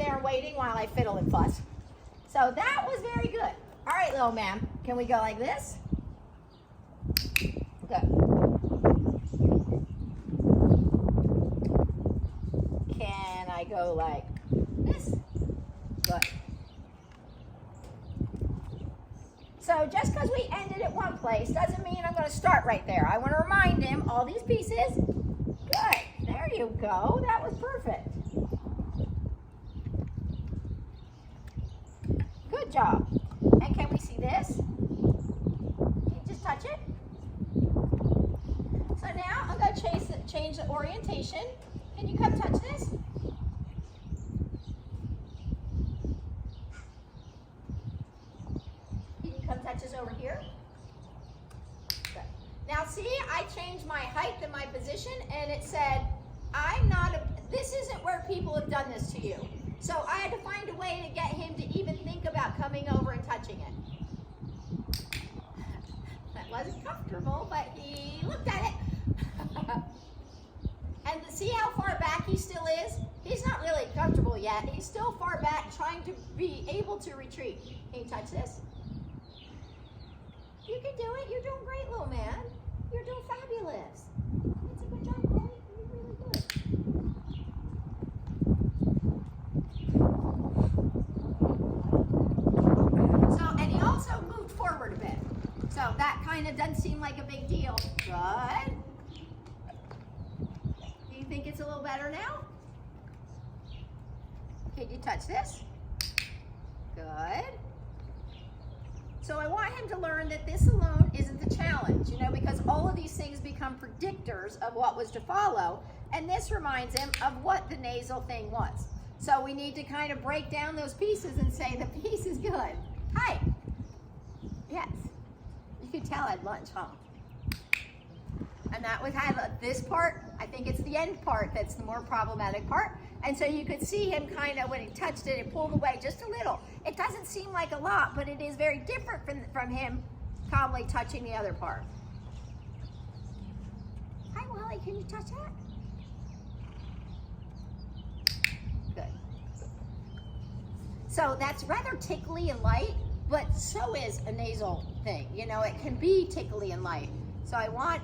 there and waiting while I fiddle and fuss. So that was very good. All right, little man, can we go like this? Good. Can I go like this? Good. So just because we ended at one place doesn't mean I'm going to start right there. I want to remind him all these pieces. Good. There you go. That was perfect. Good job. And can we see this? Can you just touch it? So now I'm going to change the orientation. Can you come touch this? Can you come touch this over here? Good. Now see, I changed my height and my position, and it said, this isn't where people have done this to you. So I had to find a way to get him to even think about coming over and touching it. That wasn't comfortable, but he looked at it. And see how far back he still is? He's not really comfortable yet. He's still far back, trying to be able to retreat. Can you touch this? You can do it. You're doing great, little man. You're doing fabulous. It's a good job, right? You're really good. So, and he also moved forward a bit. So that kind of doesn't seem like a big deal. Good. Do you think it's a little better now? Can you touch this? Good. So I want him to learn that this alone isn't the challenge, because all of these things become predictors of what was to follow, and this reminds him of what the nasal thing was. So we need to kind of break down those pieces and say the piece is good. Hi. Yes. You could tell at lunch, huh? And that was this part. I think it's the end part that's the more problematic part. And so you could see him kind of, when he touched it, it pulled away just a little. It doesn't seem like a lot, but it is very different from him calmly touching the other part. Hi, Wally, can you touch that? Good. So that's rather tickly and light, but so is a nasal thing. It can be tickly and light. So I want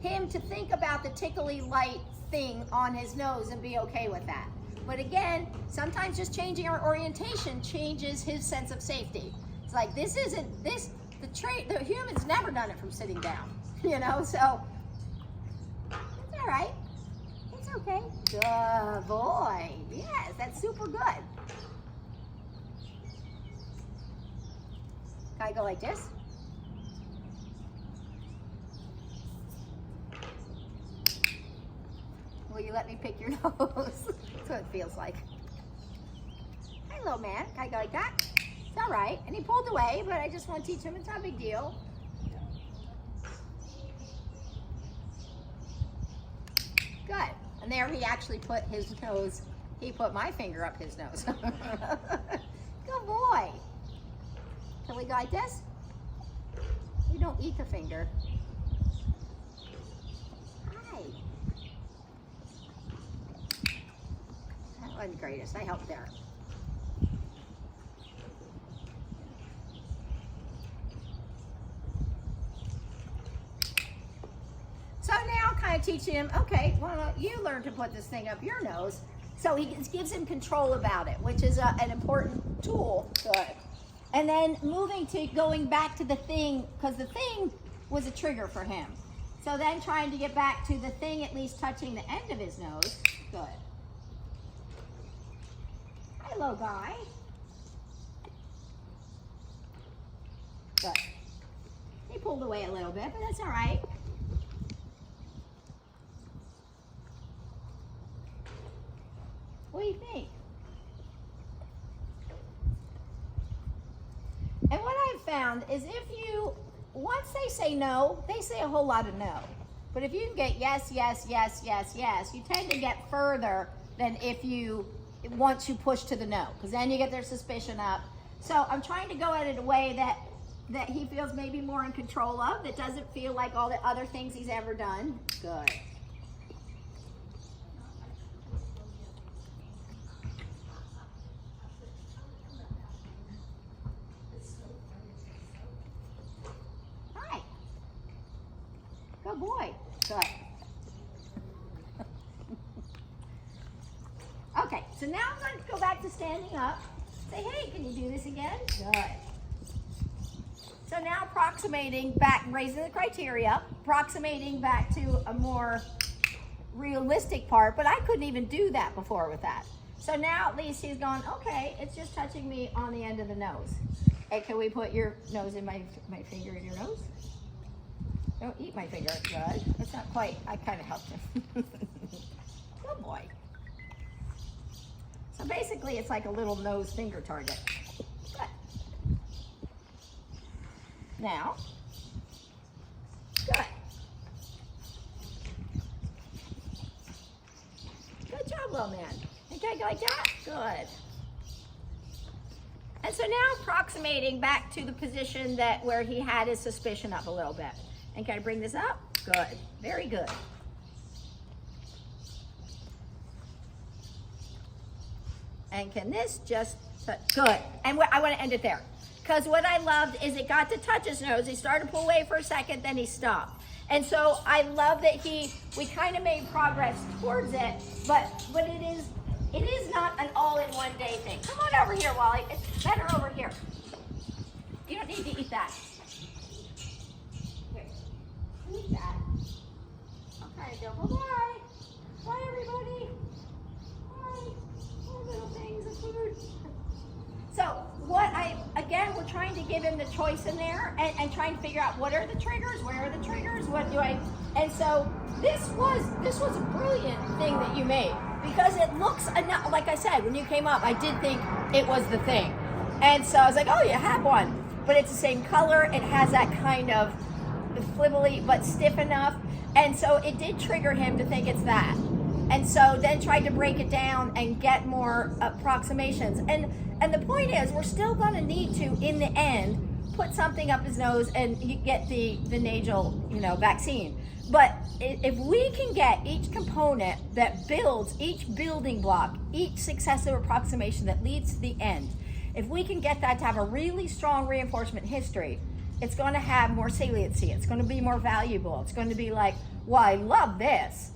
him to think about the tickly light thing on his nose and be okay with that. But again, sometimes just changing our orientation changes his sense of safety. It's like, the human's never done it from sitting down, so it's all right. It's okay. Good boy. Yes, that's super good. Can I go like this? Will you let me pick your nose? That's what it feels like. Hi, little man. Can I go like that? It's all right. And he pulled away, but I just want to teach him it's not a big deal. Good. And there he actually put his nose, he put my finger up his nose. Good boy. Can we go like this? You don't eat the finger. The greatest. I helped there. So now kind of teaching him, okay, well, you learn to put this thing up your nose. So he gives him control about it, which is an important tool. Good. And then going back to the thing, because the thing was a trigger for him. So then trying to get back to the thing at least touching the end of his nose. Good. Hello, guy. Good. He pulled away a little bit, but that's all right. What do you think? And what I've found is once they say no, they say a whole lot of no. But if you can get yes, yes, yes, yes, yes, you tend to get further than once you push to the no, because then you get their suspicion up. So I'm trying to go at it a way that he feels maybe more in control of, that doesn't feel like all the other things he's ever done. Good. boy. Good. Okay, so now I'm going to go back to standing up. Say, hey, can you do this again? Good. So now approximating back, raising the criteria, approximating back to a more realistic part, but I couldn't even do that before with that. So now at least he's gone, okay, it's just touching me on the end of the nose. Hey, can we put your nose in my finger in your nose? Don't eat my finger. Good. It's not quite, I kind of helped him. Good boy. So basically it's like a little nose finger target. Good. Now, good. Good job, little man. Okay, like that? Good. And so now approximating back to the position that where he had his suspicion up a little bit. And can I bring this up? Good. Very good. And can this just, good. And I want to end it there. Because what I loved is it got to touch his nose. He started to pull away for a second, then he stopped. And so I love that we kind of made progress towards it, but it is not an all-in-one day thing. Come on over here, Wally. It's better over here. You don't need to eat that. Here, eat that. Okay, go bye-bye. Bye, everybody. Bye. More little things of food. So again, we're trying to give him the choice in there and trying to figure out what are the triggers, where are the triggers, and so this was a brilliant thing that you made, because it looks enough, like I said, when you came up, I did think it was the thing. And so I was like, oh, you have one, but it's the same color. It has that kind of flibbly, but stiff enough. And so it did trigger him to think it's that. And so then tried to break it down and get more approximations. And the point is, we're still going to need to, in the end, put something up his nose and you get the nasal, vaccine. But if we can get each component that builds, each building block, each successive approximation that leads to the end, if we can get that to have a really strong reinforcement history, it's going to have more saliency. It's going to be more valuable. It's going to be like, well, I love this,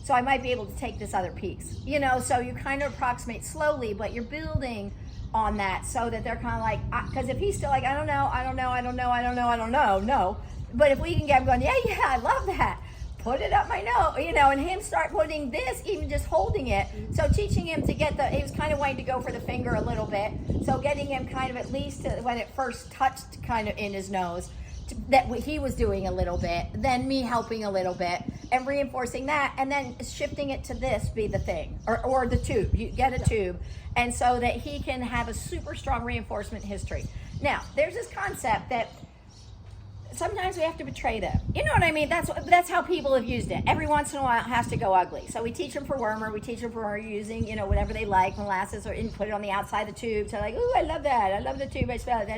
so I might be able to take this other piece. So you kind of approximate slowly, but you're building on that so that they're kind of like, because if he's still like, I don't know, no. But if we can get him going, yeah, I love that. Put it up my nose, and him start putting this, even just holding it. So teaching him to get he was kind of wanting to go for the finger a little bit. So getting him kind of at least to, when it first touched kind of in his nose, that he was doing a little bit, then me helping a little bit and reinforcing that, and then shifting it to this be the thing, or the tube. You get a tube, and so that he can have a super strong reinforcement history. Now, there's this concept that sometimes we have to betray them. You know what I mean? That's how people have used it. Every once in a while it has to go ugly. So we teach them for wormer, we teach them for using, whatever they like, molasses, or put it on the outside of the tube. So like, ooh, I love that. I love the tube, I smell it.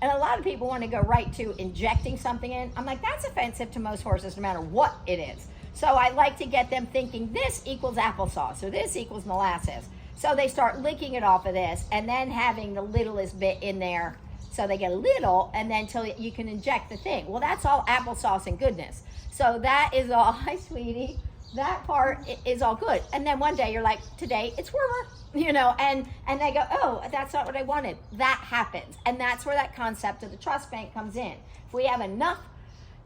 And a lot of people want to go right to injecting something in. I'm like, that's offensive to most horses, no matter what it is. So I like to get them thinking this equals applesauce, or this equals molasses. So they start licking it off of this, and then having the littlest bit in there. So they get a little, and then till you can inject the thing. Well, that's all applesauce and goodness. So that is all, hi, sweetie. That part is all good. And then one day you're like, today it's wormer, and they go, oh, that's not what I wanted. That happens. And that's where that concept of the trust bank comes in. If we have enough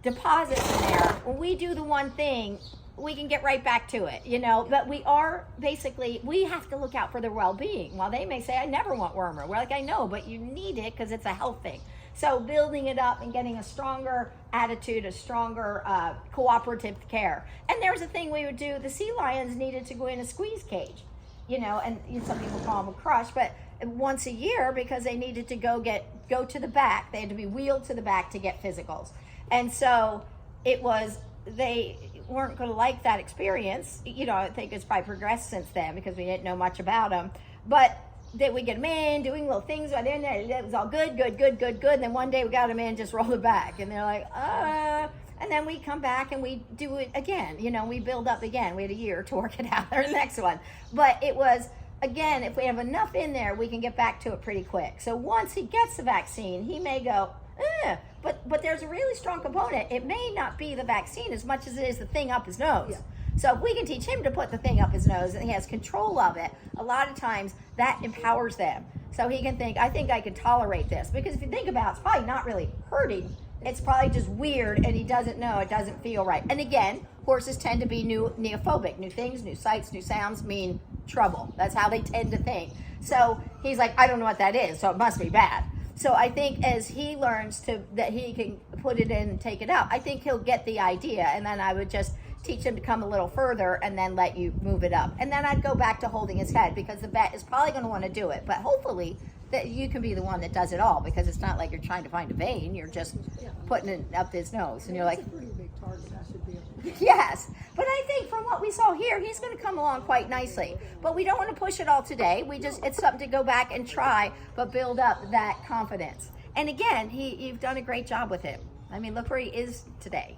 deposits in there, when we do the one thing, we can get right back to it, but we have to look out for their well-being. While they may say, I never want wormer. We're like, I know, but you need it because it's a health thing. So building it up and getting a stronger attitude, a stronger cooperative care. And there's a thing we would do, the sea lions needed to go in a squeeze cage, and some people call them a crush, but once a year, because they needed to go to the back. They had to be wheeled to the back to get physicals. And so they weren't going to like that experience. I think it's probably progressed since then because we didn't know much about them. But that we get them in, doing little things right in there. It was all good. And then one day we got them in, just roll it back. And they're like, And then we come back and we do it again. We build up again. We had a year to work it out, or the next one. But it was, again, if we have enough in there, we can get back to it pretty quick. So once he gets the vaccine, he may go, But there's a really strong component. It may not be the vaccine as much as it is the thing up his nose. Yeah. So if we can teach him to put the thing up his nose and he has control of it, a lot of times that empowers them. So he can think, I think I can tolerate this. Because if you think about it, it's probably not really hurting. It's probably just weird and he doesn't know, it doesn't feel right. And again, horses tend to be neophobic. New things, new sights, new sounds mean trouble. That's how they tend to think. So he's like, I don't know what that is, so it must be bad. So I think as he learns that he can put it in and take it out, I think he'll get the idea. And then I would just teach him to come a little further and then let you move it up. And then I'd go back to holding his head because the vet is probably going to want to do it. But hopefully that you can be the one that does it all because it's not like you're trying to find a vein. You're just putting it up his nose. And you're like, it's a pretty big target. I should be able to. yes. But I think from what we saw here, he's going to come along quite nicely. But we don't want to push it all today. It's something to go back and try, but build up that confidence. And again, you've done a great job with him. I mean, look where he is today.